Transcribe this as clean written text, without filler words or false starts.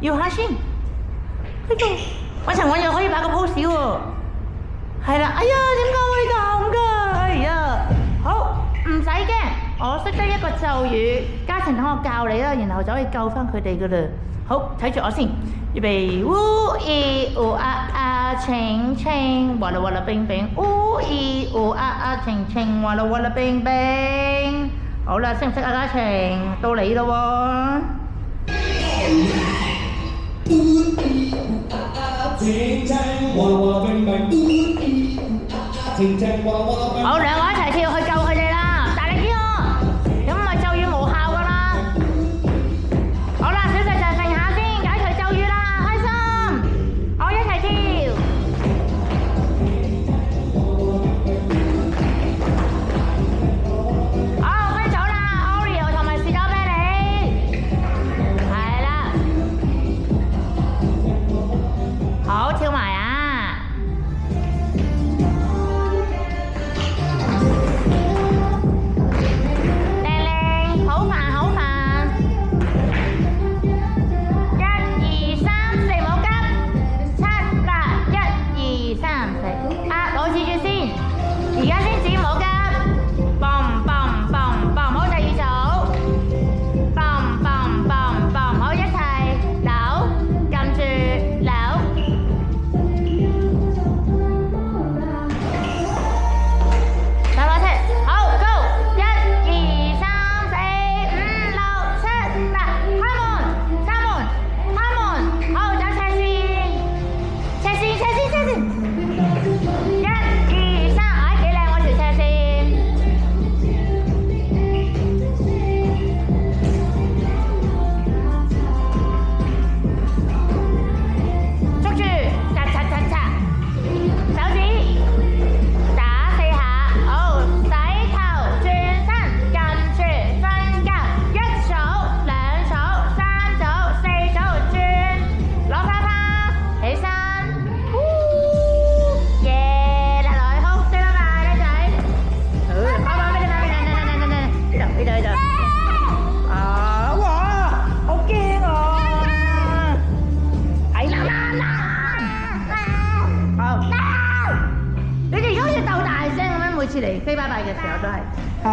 搖下先，呢個揾陳韻又可以擺個 pose 喎，係啦，哎呀點解會咁㗎？哎呀，好唔使驚，我識得一個咒語，嘉晴等我教你啦，然後就可以救翻佢哋㗎啦。好，睇住我先，預備烏咦烏啊啊晴晴，哇啦哇啦冰冰，烏咦烏啊啊晴晴，哇啦哇啦冰冰。好啦，識唔識啊嘉晴？到你咯喎。好，兩個一齊跳去救佢哋啦！大力啲喎，咁咪咒語無效噶啦。好啦，小細就靜下先，解除咒語啦，開心！好，一齊跳。好，分組啦 ，Oreo 同埋士多啤梨。係啦。好，跳埋啊！而家先至唔好急，嘣嘣嘣嘣，好第二組，嘣嘣嘣嘣，好一齊扭，撳住扭，再攞出，好 go， 1、2、3、4、5、6、7、8，開門，閂門，開門，好走斜線，斜線斜線斜線。每次嚟飛拜拜嘅時候都係。好。